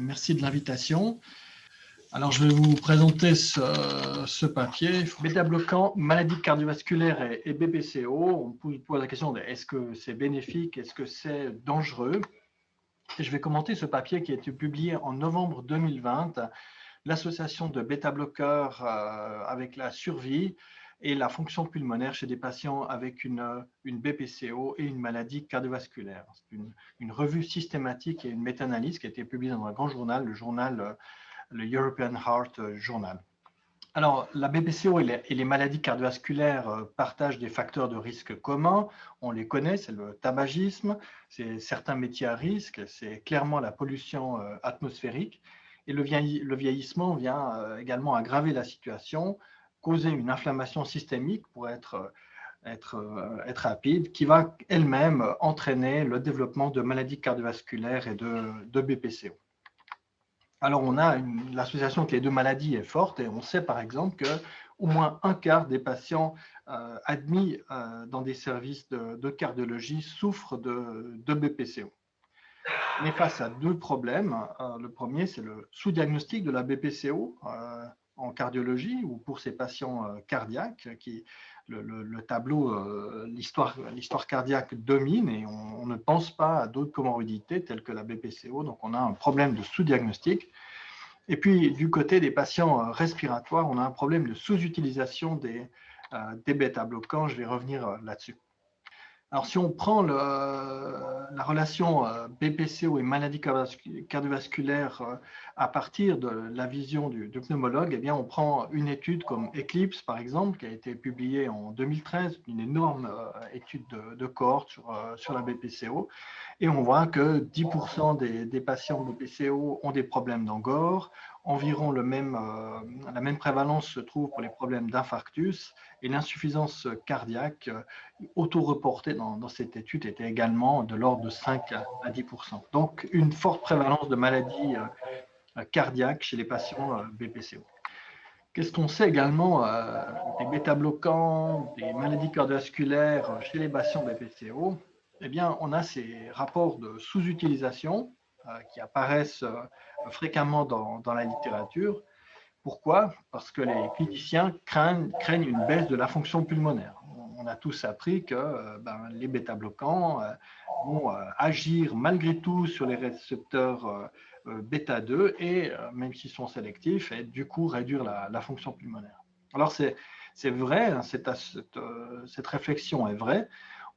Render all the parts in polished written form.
Merci de l'invitation. Alors, je vais vous présenter ce papier. Bêta-bloquant, maladie cardiovasculaire et BPCO. On pose la question de est-ce que c'est bénéfique, est-ce que c'est dangereux? Et je vais commenter ce papier qui a été publié en novembre 2020, l'association de bêta-bloqueurs avec la survie et la fonction pulmonaire chez des patients avec une BPCO et une maladie cardiovasculaire. C'est une revue systématique et une méta-analyse qui a été publiée dans un grand journal, le European Heart Journal. Alors, la BPCO et les maladies cardiovasculaires partagent des facteurs de risque communs. On les connaît, c'est le tabagisme, c'est certains métiers à risque, c'est clairement la pollution atmosphérique. Et le vieillissement vient également aggraver la situation, causer une inflammation systémique pour être rapide, qui va elle-même entraîner le développement de maladies cardiovasculaires et de BPCO. Alors, on a l'association entre les deux maladies est forte et on sait par exemple qu'au moins un quart des patients admis dans des services de cardiologie souffrent de BPCO. On est face à deux problèmes. Le premier, c'est le sous-diagnostic de la BPCO en cardiologie ou pour ces patients cardiaques qui le tableau, l'histoire cardiaque domine et on ne pense pas à d'autres comorbidités telles que la BPCO. Donc, on a un problème de sous-diagnostic. Et puis, du côté des patients respiratoires, on a un problème de sous-utilisation des bêta-bloquants. Je vais revenir là-dessus. Alors, si on prend la relation BPCO et maladie cardiovasculaire à partir de la vision du pneumologue, eh bien, on prend une étude comme Eclipse, par exemple, qui a été publiée en 2013, une énorme étude de cohorte sur la BPCO, et on voit que 10% des patients BPCO ont des problèmes d'angor, environ la même prévalence se trouve pour les problèmes d'infarctus, et l'insuffisance cardiaque auto-reportée dans cette étude était également de l'ordre de 5 à 10%. Donc, une forte prévalence de maladies cardiaques chez les patients BPCO. Qu'est-ce qu'on sait également des bêta-bloquants, des maladies cardiovasculaires chez les patients BPCO? Eh bien, on a ces rapports de sous-utilisation qui apparaissent fréquemment dans la littérature. Pourquoi? Parce que les cliniciens craignent une baisse de la fonction pulmonaire. On a tous appris que les bêta-bloquants vont agir malgré tout sur les récepteurs bêta-2 et même s'ils sont sélectifs, et du coup réduire la fonction pulmonaire. Alors c'est vrai, hein, cette réflexion est vraie.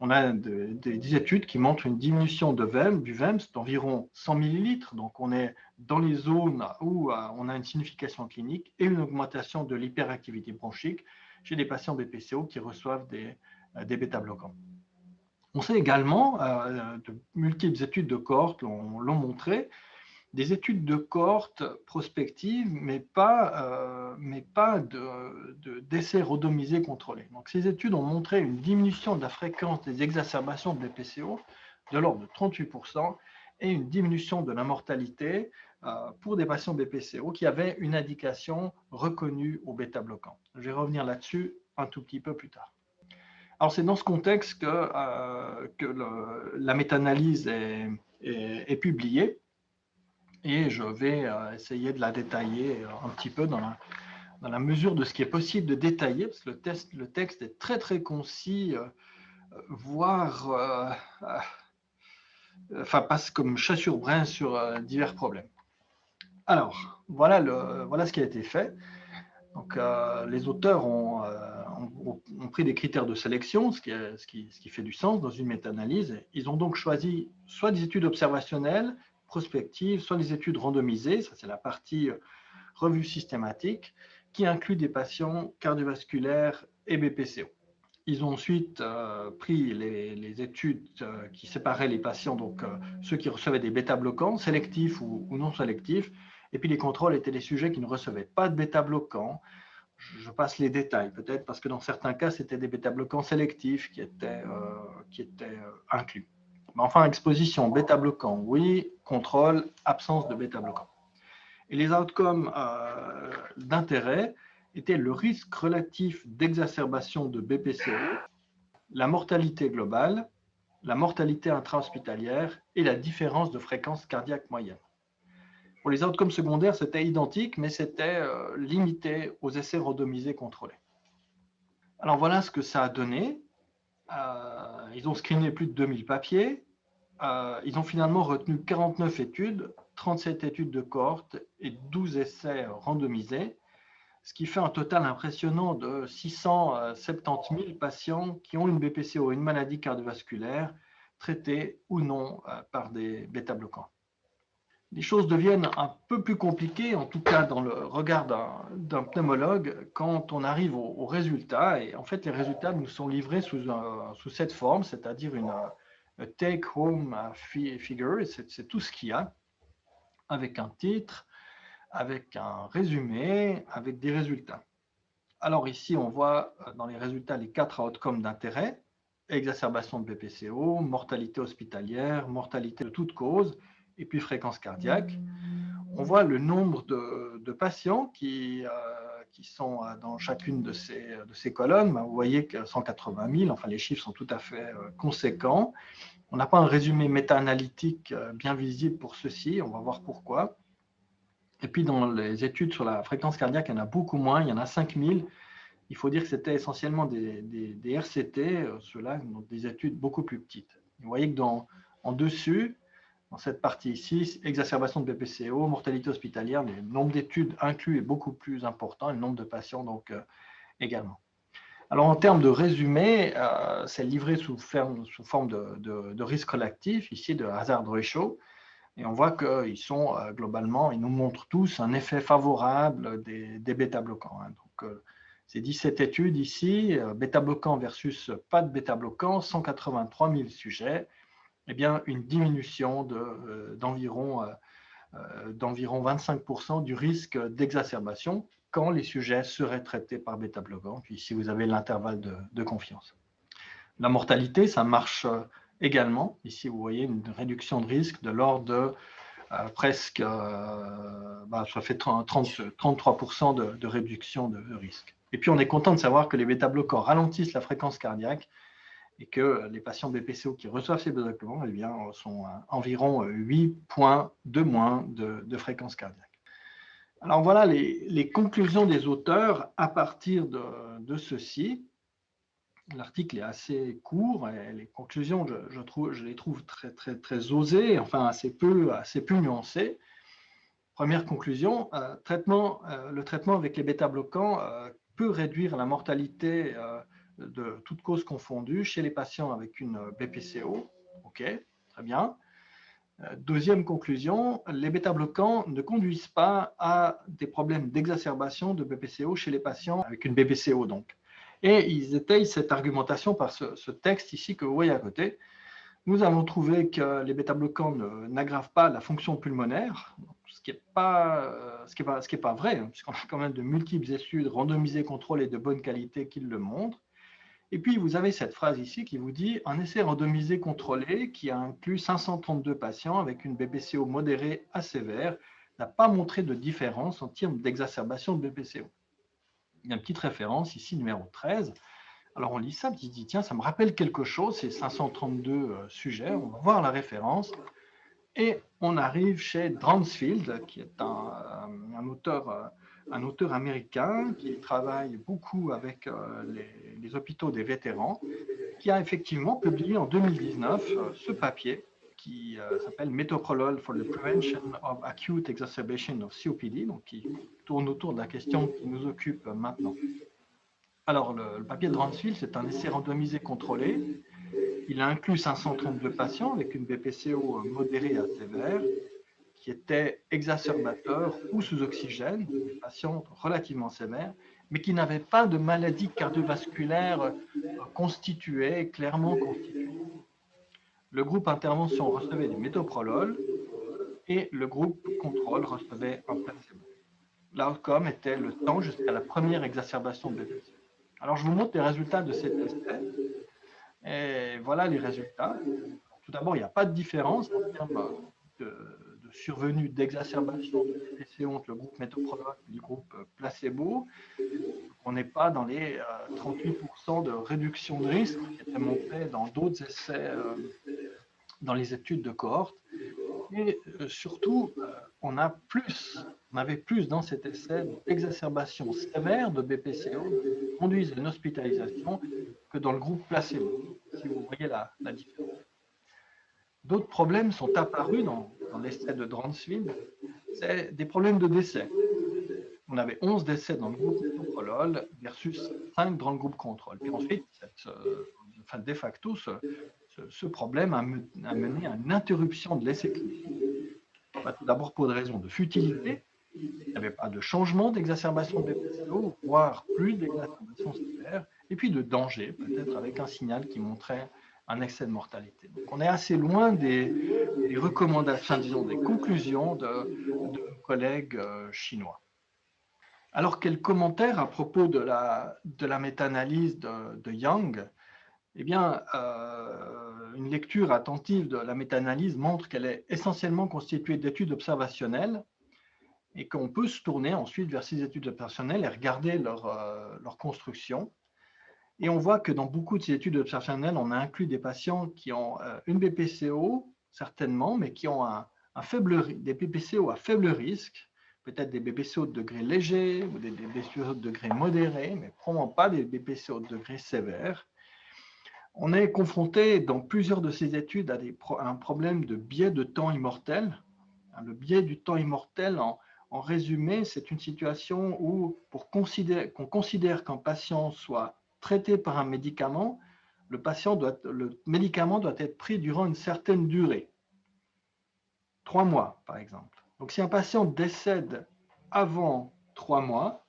On a des études qui montrent une diminution du VEMS d'environ 100 millilitres, donc on est dans les zones où on a une signification clinique et une augmentation de l'hyperactivité bronchique chez des patients BPCO qui reçoivent des bêta-bloquants. On sait également, de multiples études de cohorte l'ont montré, des études de cohorte prospectives, mais pas d'essais randomisés contrôlés. Donc, ces études ont montré une diminution de la fréquence des exacerbations de BPCO de l'ordre de 38% et une diminution de la mortalité pour des patients BPCO qui avaient une indication reconnue au bêta-bloquant. Je vais revenir là-dessus un tout petit peu plus tard. Alors, c'est dans ce contexte que la méta-analyse est publiée. Et je vais essayer de la détailler un petit peu dans la mesure de ce qui est possible de détailler, parce que le texte est très très concis, voire passe comme chat sur brin sur divers problèmes. Alors, voilà ce qui a été fait. Donc, les auteurs ont pris des critères de sélection, ce qui fait du sens dans une méta-analyse. Ils ont donc choisi soit des études observationnelles, prospectives, soit des études randomisées, ça c'est la partie revue systématique, qui inclut des patients cardiovasculaires et BPCO. Ils ont ensuite pris les études qui séparaient les patients, donc ceux qui recevaient des bêta-bloquants, sélectifs ou non sélectifs, et puis les contrôles étaient des sujets qui ne recevaient pas de bêta-bloquants. Je passe les détails peut-être, parce que dans certains cas, c'était des bêta-bloquants sélectifs qui étaient inclus. Mais enfin, exposition bêta-bloquant, oui, contrôle, absence de bêta-bloquant. Et les outcomes d'intérêt étaient le risque relatif d'exacerbation de BPCO, la mortalité globale, la mortalité intra-hospitalière et la différence de fréquence cardiaque moyenne. Pour les outcomes secondaires, c'était identique, mais c'était limité aux essais randomisés contrôlés. Alors voilà ce que ça a donné. Ils ont screené plus de 2000 papiers. Ils ont finalement retenu 49 études, 37 études de cohorte et 12 essais randomisés, ce qui fait un total impressionnant de 670 000 patients qui ont une BPCO, une maladie cardiovasculaire, traités ou non par des bêta-bloquants. Les choses deviennent un peu plus compliquées, en tout cas dans le regard d'un pneumologue, quand on arrive aux résultats. Et en fait, les résultats nous sont livrés sous cette forme, c'est-à-dire une take-home figure, c'est tout ce qu'il y a, avec un titre, avec un résumé, avec des résultats. Alors ici, on voit dans les résultats les 4 outcomes d'intérêt: exacerbation de BPCO, mortalité hospitalière, mortalité de toute cause, et puis fréquence cardiaque. On voit le nombre de patients qui sont dans chacune de ces colonnes. Vous voyez que 180 000, enfin les chiffres sont tout à fait conséquents. On n'a pas un résumé méta-analytique bien visible pour ceci, on va voir pourquoi. Et puis dans les études sur la fréquence cardiaque, il y en a beaucoup moins, il y en a 5 000. Il faut dire que c'était essentiellement des RCT, ceux-là, donc des études beaucoup plus petites. Vous voyez que en dessus, dans cette partie ici, exacerbation de BPCO, mortalité hospitalière, le nombre d'études inclus est beaucoup plus important, le nombre de patients donc également. Alors en termes de résumé, c'est livré sous forme de risque collectif, ici de hazard ratio, et on voit qu'ils sont globalement, ils nous montrent tous un effet favorable des bêta-bloquants. Donc ces 17 études ici, bêta-bloquants versus pas de bêta-bloquants, 183 000 sujets, eh bien, une diminution d'environ 25% du risque d'exacerbation quand les sujets seraient traités par bêta-bloquants. Puis ici, vous avez l'intervalle de confiance. La mortalité, ça marche également. Ici, vous voyez une réduction de risque de l'ordre de presque, ça fait 33% de réduction de risque. Et puis, on est content de savoir que les bêta-bloquants ralentissent la fréquence cardiaque et que les patients BPCO qui reçoivent ces bêta-bloquants sont environ 8 points de moins de fréquence cardiaque. Alors voilà les conclusions des auteurs à partir de ceci. L'article est assez court et les conclusions, je les trouve très osées, enfin assez peu nuancées. Première conclusion, le traitement avec les bêta-bloquants peut réduire la mortalité de toutes causes confondues chez les patients avec une BPCO. OK, très bien. Deuxième conclusion, les bêta-bloquants ne conduisent pas à des problèmes d'exacerbation de BPCO chez les patients avec une BPCO donc. Et ils étayent cette argumentation par ce texte ici que vous voyez à côté. Nous avons trouvé que les bêta-bloquants n'aggravent pas la fonction pulmonaire, ce qui n'est pas vrai, puisqu'on a quand même de multiples études randomisées, contrôlées de bonne qualité qui le montrent. Et puis, vous avez cette phrase ici qui vous dit « Un essai randomisé contrôlé qui a inclus 532 patients avec une BPCO modérée à sévère n'a pas montré de différence en termes d'exacerbation de BPCO. » Il y a une petite référence ici, numéro 13. Alors, on lit ça, on se dit « Tiens, ça me rappelle quelque chose, c'est 532 sujets. » On va voir la référence. Et on arrive chez Dransfield, qui est un auteur américain qui travaille beaucoup avec les hôpitaux des vétérans, qui a effectivement publié en 2019 ce papier qui s'appelle Metoprolol for the Prevention of Acute Exacerbation of COPD, donc qui tourne autour de la question qui nous occupe maintenant. Alors, le papier de Dransfield, c'est un essai randomisé contrôlé. Il a inclus 532 patients avec une BPCO modérée à sévère qui étaient exacerbateurs ou sous oxygène, des patients relativement sévères, mais qui n'avaient pas de maladie cardiovasculaire constituée, clairement constituée. Le groupe intervention recevait du métoprolol et le groupe contrôle recevait un placebo. L'outcome était le temps jusqu'à la première exacerbation de BPCO. Alors, je vous montre les résultats de cet essai. Et voilà les résultats. Tout d'abord, il n'y a pas de différence en termes de survenue d'exacerbation de BPCO entre le groupe métoprolol et le groupe placebo. On n'est pas dans les 38% de réduction de risque qui étaient montrés dans d'autres essais dans les études de cohorte. Et surtout, on avait plus dans cet essai d'exacerbations sévères de BPCO qui conduisent à une hospitalisation que dans le groupe placebo, si vous voyez la différence. D'autres problèmes sont apparus dans l'essai de Dransfield, c'est des problèmes de décès. On avait 11 décès dans le groupe metoprolol versus 5 dans le groupe contrôle. Puis ensuite, de facto, ce problème a mené à une interruption de l'essai clinique. Tout d'abord pour des raisons de futilité, il n'y avait pas de changement d'exacerbation de BPCO, voire plus d'exacerbation sévère, et puis de danger, peut-être avec un signal qui montrait un excès de mortalité. Donc on est assez loin des recommandations, disons, des conclusions de nos collègues chinois. Alors, quel commentaire à propos de la méta-analyse de Yang? Eh bien, une lecture attentive de la méta-analyse montre qu'elle est essentiellement constituée d'études observationnelles et qu'on peut se tourner ensuite vers ces études observationnelles et regarder leur construction. Et on voit que dans beaucoup de ces études observationnelles, on a inclus des patients qui ont une BPCO, certainement, mais qui ont des BPCO à faible risque, peut-être des BPCO de degré léger ou des BPCO de degré modéré, mais probablement pas des BPCO de degré sévère. On est confronté dans plusieurs de ces études à un problème de biais de temps immortel. Le biais du temps immortel, en résumé, c'est une situation où, pour qu'on considère qu'un patient soit traité par un médicament, le médicament doit être pris durant une certaine durée. 3 mois, par exemple. Donc, si un patient décède avant 3 mois,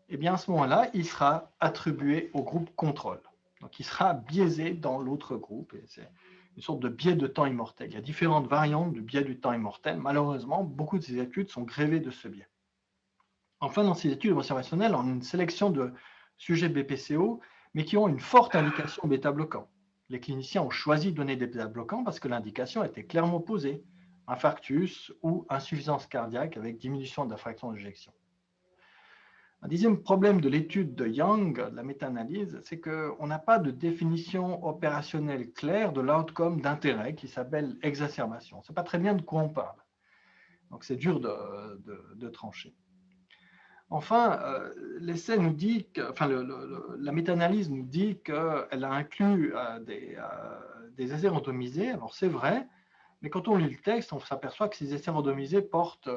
eh bien, à ce moment-là, il sera attribué au groupe contrôle. Donc, il sera biaisé dans l'autre groupe. Et c'est une sorte de biais de temps immortel. Il y a différentes variantes de biais du temps immortel. Malheureusement, beaucoup de ces études sont grevées de ce biais. Enfin, dans ces études observationnelles, on a une sélection de sujets BPCO, mais qui ont une forte indication bêta-bloquant. Les cliniciens ont choisi de donner des bêta-bloquants parce que l'indication était clairement posée, infarctus ou insuffisance cardiaque avec diminution de la fraction d'éjection. Un deuxième problème de l'étude de Yang, de la méta-analyse, c'est qu'on n'a pas de définition opérationnelle claire de l'outcome d'intérêt qui s'appelle exacerbation. On ne sait pas très bien de quoi on parle. Donc c'est dur de trancher. Enfin, l'essai nous dit la méta-analyse nous dit qu'elle a inclus des essais randomisés. Alors c'est vrai, mais quand on lit le texte, on s'aperçoit que ces essais randomisés portent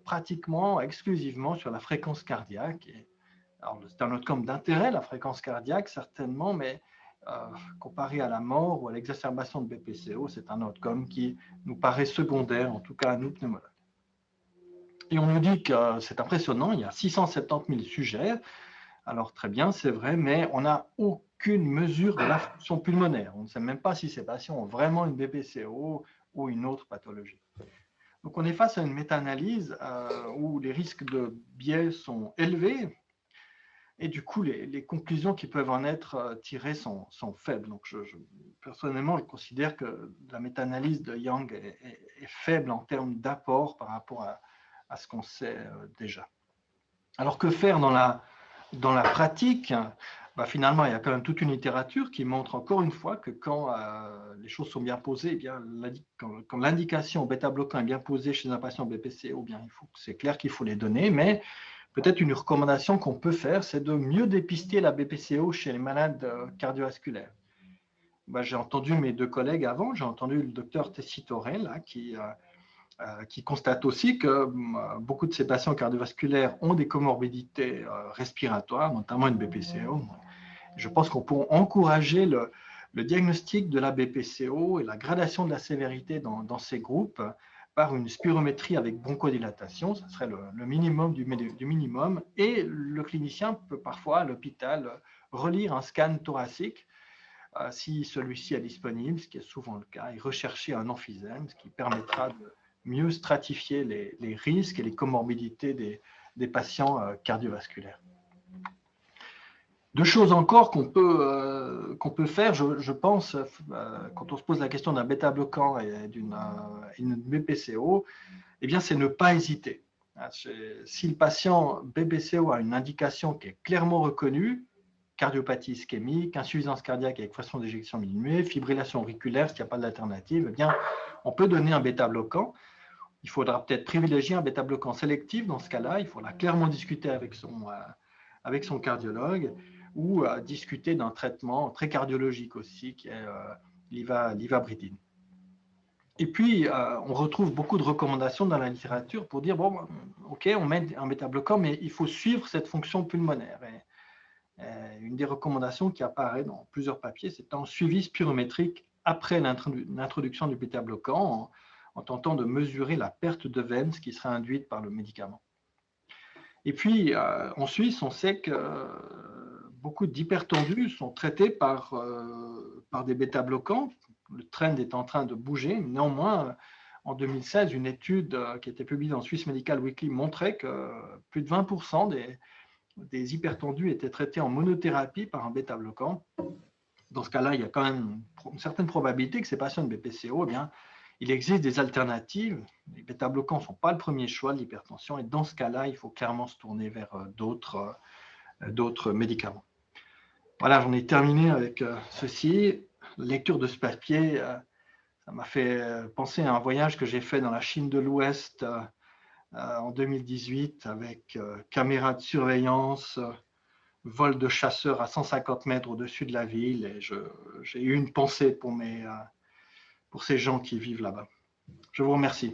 pratiquement exclusivement sur la fréquence cardiaque. C'est un outcome d'intérêt, la fréquence cardiaque, certainement, mais comparé à la mort ou à l'exacerbation de BPCO, c'est un outcome qui nous paraît secondaire, en tout cas à nous, pneumologues. Et on nous dit que c'est impressionnant, il y a 670 000 sujets. Alors très bien, c'est vrai, mais on n'a aucune mesure de la fonction pulmonaire. On ne sait même pas si ces patients ont vraiment une BPCO ou une autre pathologie. Donc on est face à une méta-analyse où les risques de biais sont élevés et du coup les conclusions qui peuvent en être tirées sont faibles. Donc personnellement, je considère que la méta-analyse de Yang est faible en termes d'apport par rapport à ce qu'on sait déjà. Alors que faire dans la pratique? Finalement, il y a quand même toute une littérature qui montre encore une fois que quand les choses sont bien posées, eh bien, quand l'indication bêta-bloquant est bien posée chez un patient BPCO, bien, c'est clair qu'il faut les donner, mais peut-être une recommandation qu'on peut faire, c'est de mieux dépister la BPCO chez les malades cardiovasculaires. J'ai entendu mes deux collègues avant, j'ai entendu le docteur Tessitore, là, qui constate aussi que beaucoup de ces patients cardiovasculaires ont des comorbidités respiratoires, notamment une BPCO. Je pense qu'on peut encourager le diagnostic de la BPCO et la gradation de la sévérité dans ces groupes par une spirométrie avec bronchodilatation, ce serait le minimum du minimum, et le clinicien peut parfois à l'hôpital relire un scan thoracique si celui-ci est disponible, ce qui est souvent le cas, et rechercher un emphysème, ce qui permettra de mieux stratifier les risques et les comorbidités des patients cardiovasculaires. Deux choses encore qu'on peut faire, je pense, quand on se pose la question d'un bêta-bloquant et d'une BPCO, eh bien, c'est ne pas hésiter. Si le patient BPCO a une indication qui est clairement reconnue, cardiopathie ischémique, insuffisance cardiaque avec fraction d'éjection diminuée, fibrillation auriculaire, s'il n'y a pas d'alternative, eh bien, on peut donner un bêta-bloquant. Il faudra peut-être privilégier un bêta-bloquant sélectif dans ce cas-là. Il faudra clairement discuter avec son cardiologue ou discuter d'un traitement très cardiologique aussi, qui est l'ivabridine. Et puis, on retrouve beaucoup de recommandations dans la littérature pour dire, bon, OK, on met un bêta-bloquant, mais il faut suivre cette fonction pulmonaire. Et une des recommandations qui apparaît dans plusieurs papiers, c'est un suivi spirométrique après l'introduction du bêta-bloquant, en tentant de mesurer la perte de veine, ce qui serait induite par le médicament. Et puis, en Suisse, on sait que beaucoup d'hypertendus sont traités par des bêta-bloquants. Le trend est en train de bouger. Néanmoins, en 2016, une étude qui était publiée dans Swiss Medical Weekly montrait que plus de 20% des hypertendus étaient traités en monothérapie par un bêta-bloquant. Dans ce cas-là, il y a quand même une certaine probabilité que ces patients de BPCO, eh bien, il existe des alternatives. Les bêta-bloquants ne sont pas le premier choix de l'hypertension, et dans ce cas-là, il faut clairement se tourner vers d'autres médicaments. Voilà, j'en ai terminé avec ceci. La lecture de ce papier, ça m'a fait penser à un voyage que j'ai fait dans la Chine de l'Ouest en 2018 avec caméra de surveillance, vol de chasseurs à 150 mètres au-dessus de la ville. Et j'ai eu une pensée pour ces gens qui vivent là-bas. Je vous remercie.